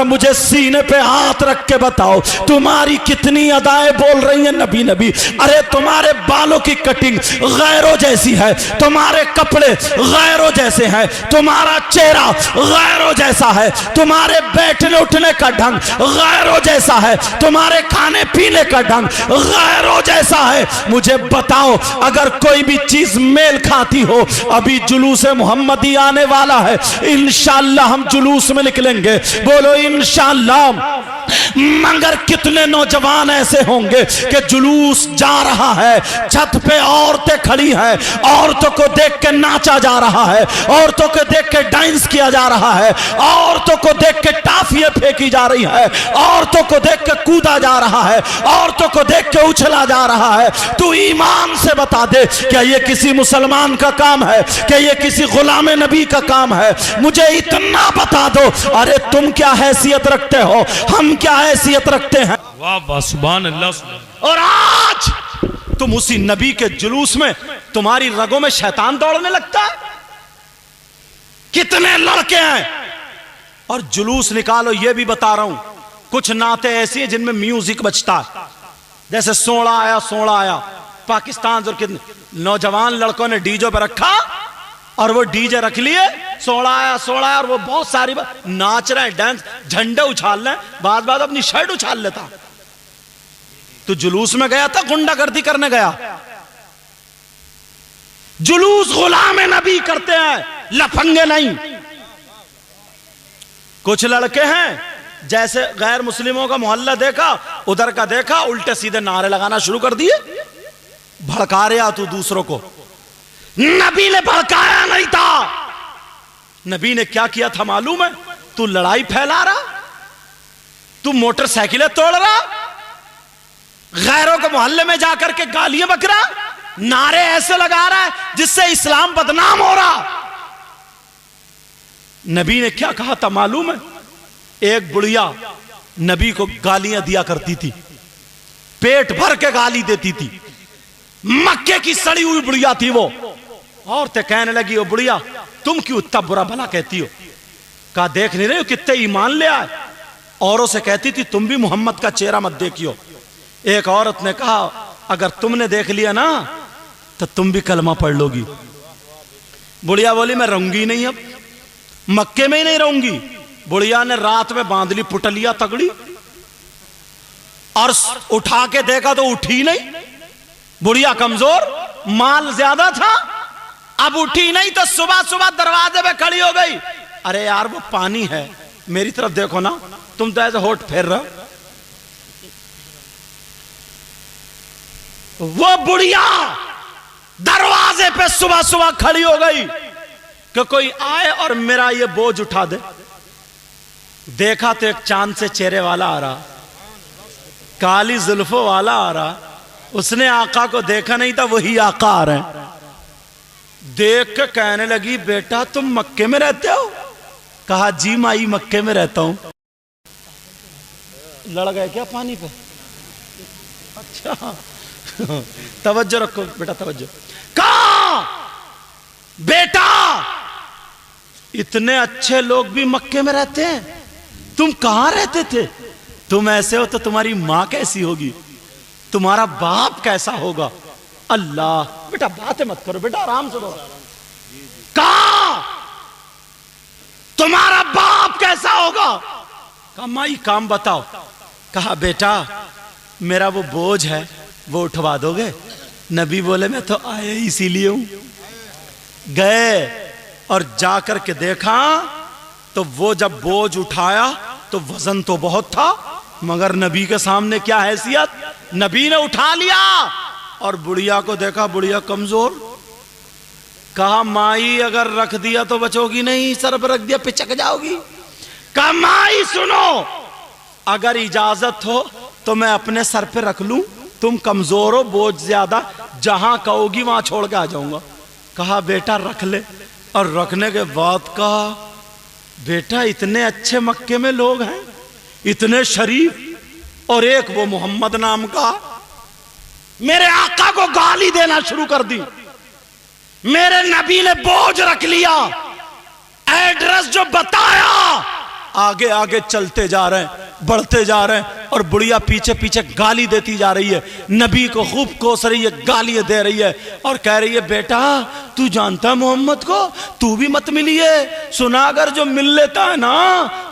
मुझे सीने पे हाथ रख के बताओ तुम्हारी कितनी अदाएं बोल रही हैं नबी नबी। अरे तुम्हारे बालों की कटिंग गैरों जैसी है, तुम्हारे कपड़े गैरों जैसे हैं, तुम्हारा चेहरा गैरों जैसा है, तुम्हारे बैठने उठने का ढंग गैरों जैसा है, तुम्हारे खाने पीने का ढंग गैरों जैसा है। मुझे बताओ अगर कोई भी चीज मेल खाती हो, अभी जुलूस मोहम्मदी आने वाला है, इंशाअल्लाह हम जुलूस में निकलेंगे, बोलो इंशाअल्लाह। मगर कितने नौजवान ऐसे होंगे कि जुलूस जा रहा है, छत पे औरतें खड़ी हैं, औरतों को देख के नाचा जा रहा है, औरतों को देख के डांस किया जा रहा है, औरतों को देख के टाफियां फेंकी जा रही है, औरतों को देख के कूदा जा रहा है, औरतों को देख के उछला जा रहा है। तू ईमान से बता दे क्या ये किसी मुसलमान का काम है, क्या ये किसी गुलाम नबी का काम है? मुझे इतना बता दो। अरे तुम क्या हैसियत रखते हो, हम क्या हैसियत रखते हैं? वाह सुभान अल्लाह। और आज तुम उसी नबी के जुलूस में तुम्हारी रगों में शैतान दौड़ने लगता है। कितने लड़के हैं और जुलूस निकालो। ये भी बता रहा हूं कुछ नाते ऐसी हैं जिनमें म्यूजिक बजता है, जैसे सोड़ा आया पाकिस्तान और कितने नौजवान लड़कों ने डीजे पे रखा और वो डीजे रख लिए, सोड़ा आया और वो बहुत सारी नाच रहे हैं, डांस, झंडे उछाल रहे हैं, बाद अपनी शर्ट उछाल लेता। तो जुलूस में गया था, गुंडागर्दी करने गया? जुलूस गुलाम नबी करते हैं, लफंगे नहीं। कुछ लड़के हैं जैसे गैर मुस्लिमों का मोहल्ला देखा, उधर का देखा, उल्टे सीधे नारे लगाना शुरू कर दिए, भड़का रहा तू दूसरों को। नबी ने भड़काया नहीं था। नबी ने क्या किया था मालूम है? तू लड़ाई फैला रहा, तू मोटरसाइकिलें तोड़ रहा, गैरों के मोहल्ले में जाकर के गालियां बक रहा, नारे ऐसे लगा रहा है जिससे इस्लाम बदनाम हो रहा। नबी ने क्या कहा था मालूम है? एक बुढ़िया नबी को गालियां दिया करती थी, पेट भर के गाली देती थी, मक्के की सड़ी हुई बुढ़िया थी वो। औरतें कहने लगी, ओ बुढ़िया तुम क्यों इतना बुरा भला कहती हो? कहा देख नहीं रहे हो कितने ईमान ले आए? औरों से कहती थी तुम भी मोहम्मद का चेहरा मत देखियो। एक औरत ने कहा अगर तुमने देख लिया ना तो तुम भी कलमा पढ़ लोगी। बुढ़िया बोली मैं रहूंगी नहीं, अब मक्के में ही नहीं रहूंगी। बुढ़िया ने रात में बांध ली पुटलिया तगड़ी और उठा के देखा तो उठी नहीं। बुढ़िया कमजोर, माल ज्यादा था, अब उठी नहीं तो सुबह सुबह दरवाजे पे खड़ी हो गई। अरे यार वो पानी है, मेरी तरफ देखो ना, तुम तो ऐसे होठ फेर रहे हो। वो बुढ़िया दरवाजे पे सुबह सुबह खड़ी हो गई कि कोई आए और मेरा ये बोझ उठा दे। देखा तो एक चांद से चेहरे वाला आ रहा, काली जुल्फों वाला आ रहा। उसने आका को देखा नहीं था, वही आका आ रहे हैं। देख के कहने लगी बेटा तुम मक्के में रहते हो? कहा जी माई मक्के में रहता हूं। लड़ गए क्या पानी पे? अच्छा तवज्जो रखो बेटा, तवज्जो। कहा बेटा इतने अच्छे लोग भी मक्के में रहते हैं, तुम कहां रहते थे? तुम ऐसे हो तो तुम्हारी मां कैसी होगी, तुम्हारा बाप कैसा होगा? अल्लाह बेटा बातें मत करो बेटा, आराम से बोलो। कहा तुम्हारा बाप कैसा होगा? कहा माई काम बताओ। कहा बेटा मेरा वो बोझ है वो उठवा दोगे? नबी बोले मैं तो आया इसीलिए हूं। गए और जाकर के देखा तो वो जब बोझ उठाया तो वजन तो बहुत था, मगर नबी के सामने क्या हैसियत। नबी ने उठा लिया और बुढ़िया को देखा, बुढ़िया कमजोर। कहा माई अगर रख दिया तो बचोगी नहीं, सर पर रख दिया पिचक जाओगी। कहा माई सुनो, अगर इजाजत हो तो मैं अपने सर पे रख लूं, तुम कमजोर हो, बोझ ज्यादा, जहां कहोगी वहां छोड़ के आ जाऊंगा। कहा बेटा रख ले। और रखने के बाद कहा बेटा इतने अच्छे मक्के में लोग हैं, इतने शरीफ, और एक वो मोहम्मद नाम का मेरे आका को गाली देना शुरू कर दी। मेरे नबी ने बोझ रख लिया, एड्रेस जो बताया आगे आगे चलते जा रहे हैं, बढ़ते जा रहे हैं और बुढ़िया पीछे पीछे गाली देती जा रही है, नबी को खूब कोस रही है, गालियां दे रही है और कह रही है बेटा तू जानता है मोहम्मद को, तू भी मत मिलिए, सुना अगर जो मिल लेता है ना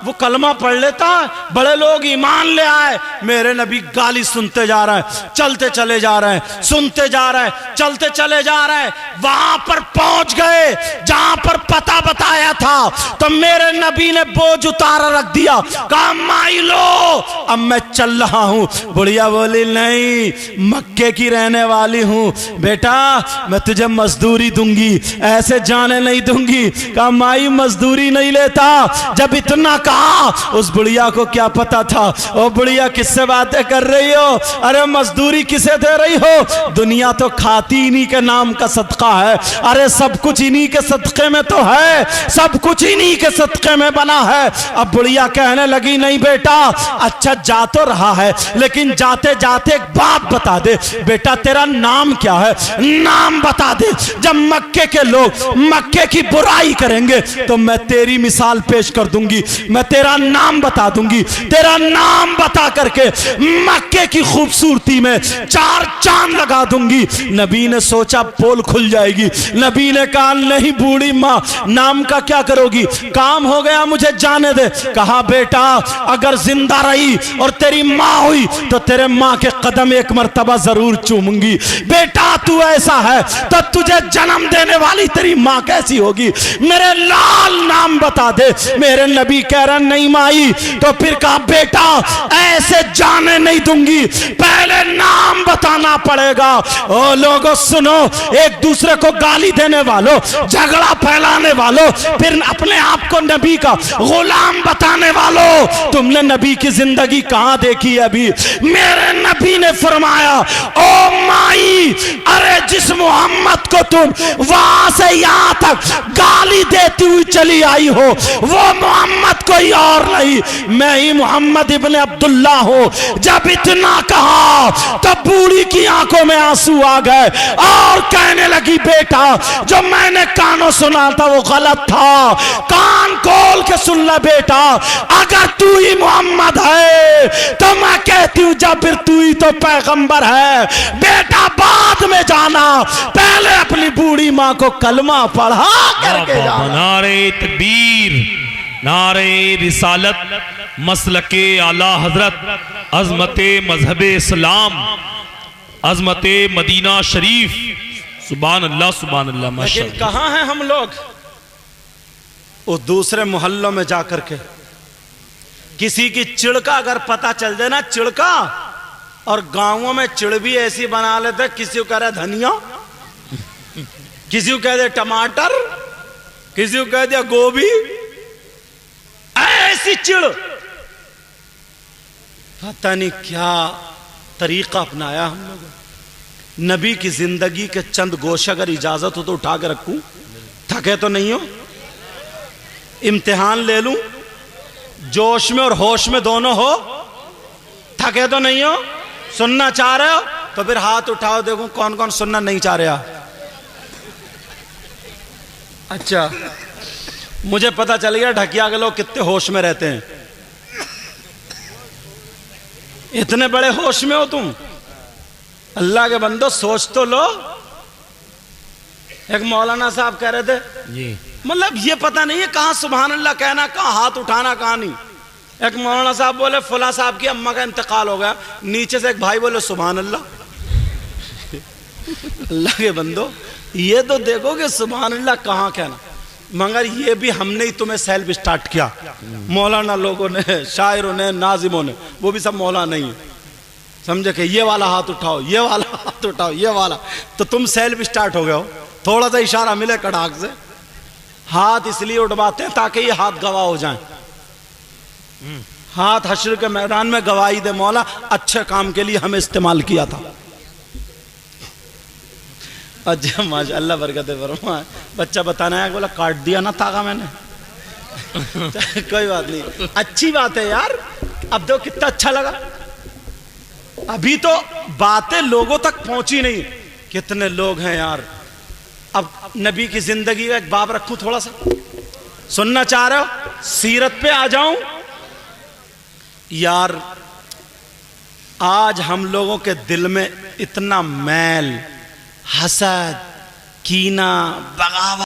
वो कलमा पढ़ लेता है, बड़े लोग ईमान ले आए। मेरे नबी गाली सुनते जा रहे हैं, चलते चले जा रहे हैं, सुनते जा रहे हैं, चलते चले जा रहे हैं, वहां पर पहुंच गए जहां पर पता बताया था। तो मेरे नबी ने बोझ उतारा रख दिया, कहा माई लो अब मैं चल रहा हूं। बुढ़िया बोली नहीं, मक्के की रहने वाली हूं बेटा, मैं तुझे मजदूरी दूंगी, ऐसे जाने नहीं दूंगी। कहा माई मजदूरी नहीं लेता। जब इतना कहा उस बुढ़िया को क्या पता था, ओ बुढ़िया किससे बातें कर रही हो, अरे मजदूरी किसे दे रही हो, दुनिया तो खाती इन्हीं के नाम का सदका है, अरे सब कुछ इन्हीं के सदके में तो है, सब कुछ इन्हीं के सदके में बना है। अब बुढ़िया कहने लगी नहीं बेटा, अच्छा जा तो रहा है लेकिन जाते जाते एक बात बता दे, बेटा तेरा नाम क्या है, नाम बता दे। जब मक्के के लोग मक्के की बुराई करेंगे तो मैं तेरी मिसाल पेश कर दूंगी, मैं तेरा नाम बता दूंगी, तेरा नाम बता करके मक्के की खूबसूरती में 4 चांद लगा दूंगी। नबी ने सोचा पोल खुल जाएगी, नबी ने कहा नहीं बूढ़ी माँ नाम का क्या करोगी, काम हो गया मुझे जाने दे। कहा बेटा अगर जिंदा रही और तेरी माँ हुई तो तेरे माँ के कदम एक मर्तबा जरूर चूमूंगी। बेटा तू ऐसा है तो तुझे जन्म देने वाली तेरी माँ कैसी होगी, मेरे लाल नाम बता दे। मेरे नबी कह रहे नहीं माई, तो फिर कहा बेटा ऐसे जाने नहीं दूंगी, पहले नाम बताना पड़ेगा। ओ लोगों सुनो, एक दूसरे को गाली देने वालों, झगड़ा फैलाने वालों, फिर अपने आप को नबी का गुलाम बताने वालों, तुमने नबी की जिंदगी कहां देखी है अभी। मेरे नबी ने फरमाया ओ माई, अरे जिस मोहम्मद को तुम वहां से यहां तक गाली देती हुई चली आई हो वो मोहम्मद कोई और नहीं, मैं ही मोहम्मद इब्न अब्दुल्ला हूं। जब इतना कहा तब बूढ़ी की आंखों में आंसू आ गए और कहने लगी बेटा जो मैंने कानों सुना था वो गलत था, कान खोल के सुन ले बेटा, अगर तू ही मोहम्मद है तो मैं कहती हूं जब फिर तू ही तो पैगंबर है। बेटा बाद में जाना, पहले अपनी बूढ़ी माँ को कलमा पढ़ा करके जाना। नारे तकबीर, नारे रिसालत, मसलके आला हजरत, अजमते मजहबे इस्लाम, अजमते मदीना शरीफ, सुभान अल्लाह सुभान अल्लाह। लेकिन कहाँ हैं हम लोग, उस दूसरे मोहल्लों में जाकर के किसी की चिड़का अगर पता चल जाए ना, चिड़का, और गांवों में चिड़ भी ऐसी बना लेते, किसी को कह रहे धनिया, किसी को कह दे टमाटर, किसी को कह दिया गोभी, ऐसी चिड़, पता नहीं क्या तरीका अपनाया हम लोगों। नबी की जिंदगी के चंद गोशे अगर इजाजत हो तो उठा के रखूं, थके तो नहीं हो, इम्तिहान ले लूं, जोश में और होश में दोनों हो, थके तो नहीं हो, सुनना चाह रहे हो तो फिर हाथ उठाओ, देखो कौन कौन सुनना नहीं चाह रहा। अच्छा मुझे पता चल गया ढकिया के लोग कितने होश में रहते हैं। इतने बड़े होश में हो तुम, अल्लाह के बंदो सोच तो लो। एक मौलाना साहब कह रहे थे जी, मतलब ये पता नहीं है कहाँ सुभान अल्लाह कहना, कहाँ हाथ उठाना, कहाँ नहीं। एक मौलाना साहब बोले फला साहब की अम्मा का इंतकाल हो गया, नीचे से एक भाई बोले सुभान अल्लाह। अल्लाह के बंदो ये तो देखो कि सुभान अल्लाह कहाँ कहना, मगर ये भी हमने ही तुम्हें सेल्फ स्टार्ट किया, मौलाना लोगों ने, शायरों ने, नाजिमों ने, वो भी सब मौलाना नहीं है, समझे कि ये वाला हाथ उठाओ, ये वाला हाथ उठाओ, ये वाला, तो तुम सेल्फ स्टार्ट हो गए हो। थोड़ा सा इशारा मिले कड़ाक से हाथ इसलिए उठवाते हैं ताकि ये हाथ गवाह हो जाएं, हाथ हश्र के मैदान में गवाही दे, मौला अच्छे काम के लिए हमें इस्तेमाल किया था। अच्छा माशाअल्लाह बरकत फरमाए। बच्चा बताना है बोला काट दिया ना तागा मैंने। कोई बात नहीं, अच्छी बात है यार, अब देखो कितना अच्छा लगा। अभी तो बातें लोगों तक पहुंची नहीं, कितने लोग हैं यार। अब नबी की जिंदगी का एक बाब रखूं, थोड़ा सा सुनना चाह रहे हो, सीरत पे आ जाऊं यार आज हम लोगों के दिल में इतना मैल, हसद, कीना, बगावत